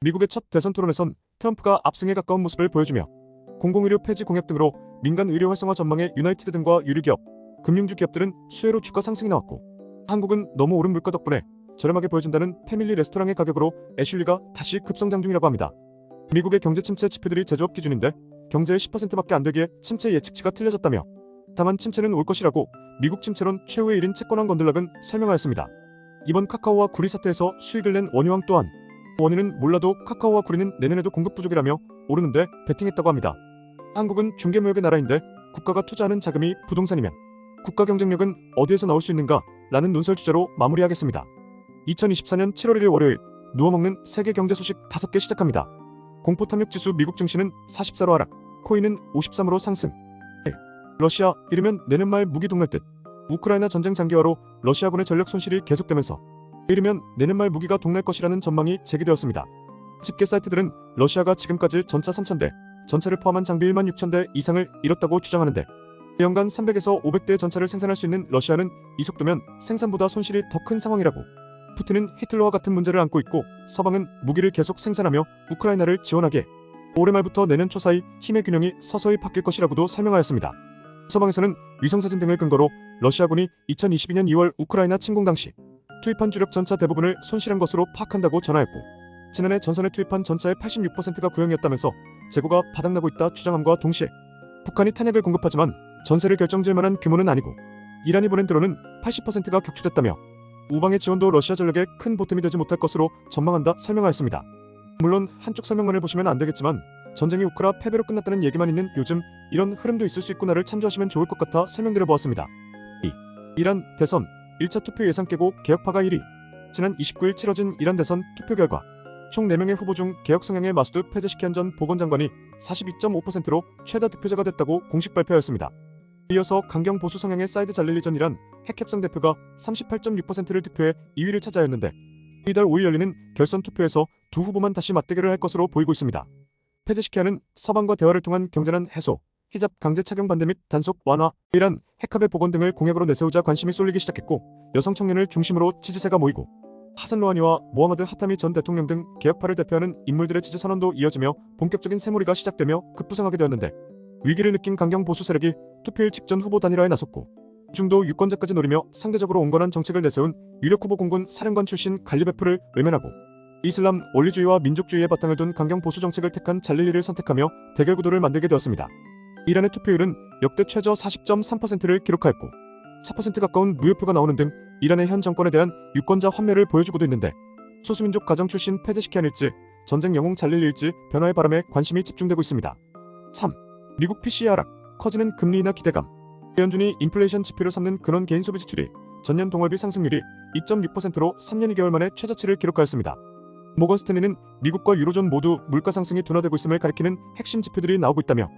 미국의 첫 대선 토론에선 트럼프가 압승에 가까운 모습을 보여주며 공공의료 폐지 공약 등으로 민간 의료 활성화 전망의 유나이티드 등과 유류기업, 금융주 기업들은 수혜로 주가 상승이 나왔고, 한국은 너무 오른 물가 덕분에 저렴하게 보여진다는 패밀리 레스토랑의 가격으로 애슐리가 다시 급성장 중이라고 합니다. 미국의 경제 침체 지표들이 제조업 기준인데 경제의 10%밖에 안 되기에 침체 예측치가 틀려졌다며, 다만 침체는 올 것이라고 미국 침체론 최후의 일인 채권왕 건들락은 설명하였습니다. 이번 카카오와 구리 사태에서 수익을 낸 원유왕 또한 원인은 몰라도 카카오와 구리는 내년에도 공급 부족이라며 오르는데 베팅했다고 합니다. 한국은 중개무역의 나라인데 국가가 투자하는 자금이 부동산이면 국가 경쟁력은 어디에서 나올 수 있는가? 라는 논설 주제로 마무리하겠습니다. 2024년 7월 1일 월요일, 누워먹는 세계 경제 소식 5개 시작합니다. 공포 탐욕 지수 미국 증시는 44로 하락, 코인은 53으로 상승. 러시아, 이르면 내년 말 무기 동날 듯. 우크라이나 전쟁 장기화로 러시아군의 전력 손실이 계속되면서 이르면 내년 말 무기가 동날 것이라는 전망이 제기되었습니다. 집계 사이트들은 러시아가 지금까지 전차 3,000대, 전차를 포함한 장비 1만 6천 대 이상을 잃었다고 주장하는데, 연간 300에서 500대의 전차를 생산할 수 있는 러시아는 이 속도면 생산보다 손실이 더 큰 상황이라고. 푸틴은 히틀러와 같은 문제를 안고 있고 서방은 무기를 계속 생산하며 우크라이나를 지원하게 올해 말부터 내년 초 사이 힘의 균형이 서서히 바뀔 것이라고도 설명하였습니다. 서방에서는 위성사진 등을 근거로 러시아군이 2022년 2월 우크라이나 침공 당시 투입한 주력 전차 대부분을 손실한 것으로 파악한다고 전하였고, 지난해 전선에 투입한 전차의 86%가 구형이었다면서 재고가 바닥나고 있다 주장함과 동시에 북한이 탄약을 공급하지만 전세를 결정지을 만한 규모는 아니고 이란이 보낸 드론은 80%가 격추됐다며 우방의 지원도 러시아 전력에 큰 보탬이 되지 못할 것으로 전망한다 설명하였습니다. 물론 한쪽 설명만을 보시면 안 되겠지만 전쟁이 우크라 패배로 끝났다는 얘기만 있는 요즘 이런 흐름도 있을 수 있구나를 참조하시면 좋을 것 같아 설명드려 보았습니다. 2. 이란 대선 1차 투표 예상 깨고 개혁파가 1위. 지난 29일 치러진 이란 대선 투표 결과 총 4명의 후보 중 개혁 성향의 마수드 페제시키안 전 보건장관이 42.5%로 최다 득표자가 됐다고 공식 발표하였습니다. 이어서 강경 보수 성향의 사이드 잘릴리 전 이란 핵협상 대표가 38.6%를 득표해 2위를 차지하였는데, 이달 5일 열리는 결선 투표에서 두 후보만 다시 맞대결을 할 것으로 보이고 있습니다. 페제시키안은 서방과 대화를 통한 경제난 해소, 히잡 강제 착용 반대 및 단속 완화, 이란 핵합의 복원 등을 공약으로 내세우자 관심이 쏠리기 시작했고, 여성 청년을 중심으로 지지세가 모이고, 하산 로하니와 모하마드 하타미 전 대통령 등 개혁파를 대표하는 인물들의 지지 선언도 이어지며 본격적인 새몰이가 시작되며 급부상하게 되었는데, 위기를 느낀 강경 보수 세력이 투표일 직전 후보 단일화에 나섰고, 중도 유권자까지 노리며 상대적으로 온건한 정책을 내세운 유력 후보 공군 사령관 출신 갈리베프를 외면하고 이슬람 원리주의와 민족주의의 바탕을 둔 강경 보수 정책을 택한 잘릴리를 선택하며 대결 구도를 만들게 되었습니다. 이란의 투표율은 역대 최저 40.3%를 기록하였고 4% 가까운 무효표가 나오는 등 이란의 현 정권에 대한 유권자 환멸을 보여주고도 있는데, 소수민족 가정 출신 페제시키안일지 전쟁 영웅 잘릴리일지 변화의 바람에 관심이 집중되고 있습니다. 3. 미국 PCE 하락, 커지는 금리 인하 기대감. 연준이 인플레이션 지표를 삼는 근원 개인 소비 지출이 전년 동월비 상승률이 2.6%로 3년 2개월 만에 최저치를 기록하였습니다. 모건 스탠리는 미국과 유로존 모두 물가 상승이 둔화되고 있음을 가리키는 핵심 지표들이 나오고 있다며,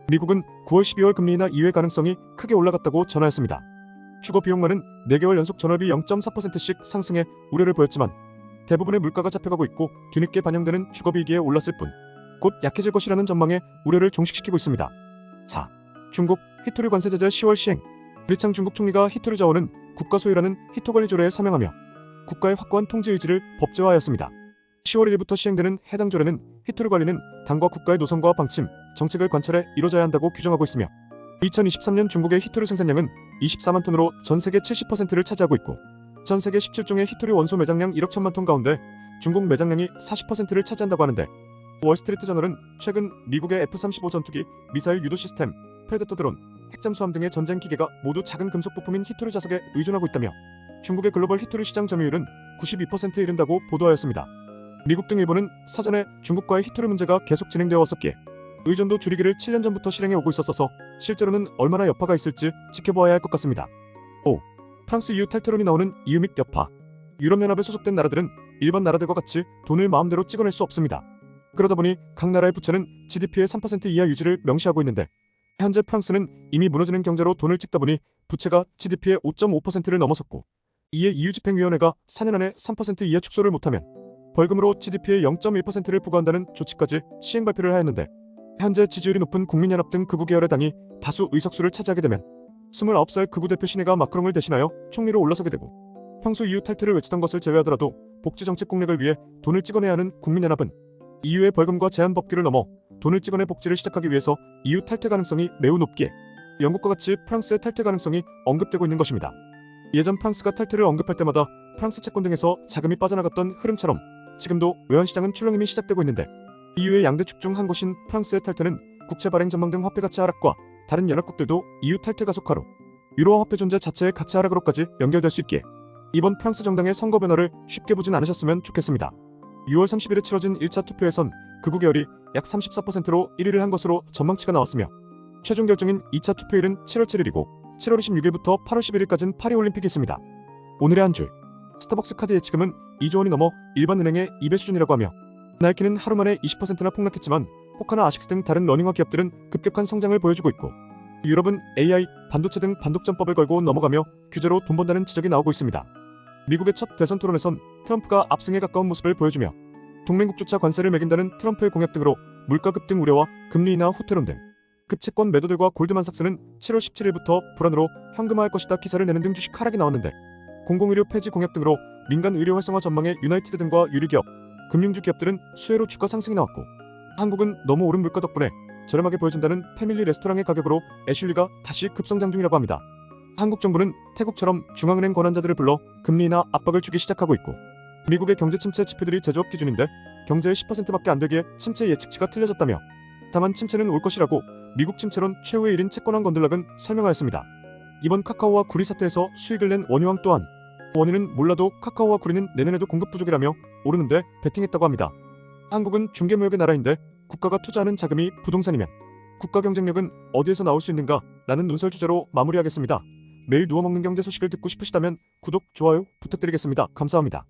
미국은 9월 12월 금리 인하 이외 가능성이 크게 올라갔다고 전하였습니다. 주거 비용만은 4개월 연속 전월비 0.4%씩 상승해 우려를 보였지만 대부분의 물가가 잡혀가고 있고 뒤늦게 반영되는 주거비기에 올랐을 뿐 곧 약해질 것이라는 전망에 우려를 종식시키고 있습니다. 4. 중국 히토류 관세 제재 10월 시행. 리창 중국 총리가 히토류 자원은 국가 소유라는 히토관리 조례에 서명하며 국가의 확고한 통제 의지를 법제화하였습니다. 10월 1일부터 시행되는 해당 조례는 히토류 관리는 당과 국가의 노선과 방침, 정책을 관철해 이루어져야 한다고 규정하고 있으며, 2023년 중국의 히토류 생산량은 24만 톤으로 전 세계 70%를 차지하고 있고, 전 세계 17종의 히토류 원소 매장량 1억 1천만 톤 가운데 중국 매장량이 40%를 차지한다고 하는데, 월스트리트 저널은 최근 미국의 F-35 전투기, 미사일 유도 시스템, 프레데터 드론, 핵잠수함 등의 전쟁 기계가 모두 작은 금속 부품인 히토류 자석에 의존하고 있다며 중국의 글로벌 히토류 시장 점유율은 92%에 이른다고 보도하였습니다. 미국 등 일본은 사전에 중국과의 히토류 문제가 계속 진행되어 왔었기에 의존도 줄이기를 7년 전부터 실행해 오고 있었어서 실제로는 얼마나 여파가 있을지 지켜보아야 할 것 같습니다. 5. 프랑스 EU 탈퇴론이 나오는 EU 및 여파. 유럽연합에 소속된 나라들은 일반 나라들과 같이 돈을 마음대로 찍어낼 수 없습니다. 그러다 보니 각 나라의 부채는 GDP의 3% 이하 유지를 명시하고 있는데, 현재 프랑스는 이미 무너지는 경제로 돈을 찍다 보니 부채가 GDP의 5.5%를 넘어섰고, 이에 EU집행위원회가 4년 안에 3% 이하 축소를 못하면 벌금으로 GDP의 0.1%를 부과한다는 조치까지 시행 발표를 하였는데, 현재 지지율이 높은 국민연합 등 극우 계열의 당이 다수 의석수를 차지하게 되면 29살 극우 대표 시네가 마크롱을 대신하여 총리로 올라서게 되고, 평소 EU 탈퇴를 외치던 것을 제외하더라도 복지정책 공략을 위해 돈을 찍어내야 하는 국민연합은 EU의 벌금과 제한 법규를 넘어 돈을 찍어내 복지를 시작하기 위해서 EU 탈퇴 가능성이 매우 높기에 영국과 같이 프랑스의 탈퇴 가능성이 언급되고 있는 것입니다. 예전 프랑스가 탈퇴를 언급할 때마다 프랑스 채권 등에서 자금이 빠져나갔던 흐름처럼 지금도 외환시장은 출렁임이 시작되고 있는데 EU의 양대축 중 한 곳인 프랑스의 탈퇴는 국채 발행 전망 등 화폐 가치 하락과 다른 연합국들도 EU 탈퇴 가속화로 유로화 화폐 존재 자체의 가치 하락으로까지 연결될 수 있기에 이번 프랑스 정당의 선거 변화를 쉽게 보진 않으셨으면 좋겠습니다. 6월 30일에 치러진 1차 투표에선 극우 계열이 약 34%로 1위를 한 것으로 전망치가 나왔으며 최종 결정인 2차 투표일은 7월 7일이고 7월 26일부터 8월 11일까지는 파리올림픽이 있습니다. 오늘의 한 줄. 스타벅스 카드 예치금은 2조 원이 넘어 일반 은행의 2배 수준이라고 하며 나이키는 하루 만에 20%나 폭락했지만 호카나 아식스 등 다른 러닝화 기업들은 급격한 성장을 보여주고 있고 유럽은 AI, 반도체 등 반독점법을 걸고 넘어가며 규제로 돈 번다는 지적이 나오고 있습니다. 미국의 첫 대선 토론에선 트럼프가 압승에 가까운 모습을 보여주며 동맹국조차 관세를 매긴다는 트럼프의 공약 등으로 물가 급등 우려와 금리 인하 후퇴론 등 급채권 매도들과 골드만삭스는 7월 17일부터 불안으로 현금화할 것이다 기사를 내는 등 주식 하락이 나왔는데 공공의료 폐지 공약 등으로 민간 의료 활성화 전망의 유나이티드 등과 유리기업, 금융주 기업들은 수혜로 주가 상승이 나왔고 한국은 너무 오른 물가 덕분에 저렴하게 보여진다는 패밀리 레스토랑의 가격으로 애슐리가 다시 급성장 중이라고 합니다. 한국 정부는 태국처럼 중앙은행 권한자들을 불러 금리 인하 압박을 주기 시작하고 있고 미국의 경제 침체 지표들이 제조업 기준인데 경제의 10%밖에 안 되기에 침체 예측치가 틀려졌다며 다만 침체는 올 것이라고 미국 침체론 최후의 일인 채권왕 건들락은 설명하였습니다. 이번 카카오와 구리 사태에서 수익을 낸 원유왕 또한 원인은 몰라도 카카오와 구리는 내년에도 공급 부족이라며 오르는데 베팅했다고 합니다. 한국은 중개무역의 나라인데 국가가 투자하는 자금이 부동산이면 국가 경쟁력은 어디에서 나올 수 있는가? 라는 논설 주제로 마무리하겠습니다. 매일 누워먹는 경제 소식을 듣고 싶으시다면 구독, 좋아요 부탁드리겠습니다. 감사합니다.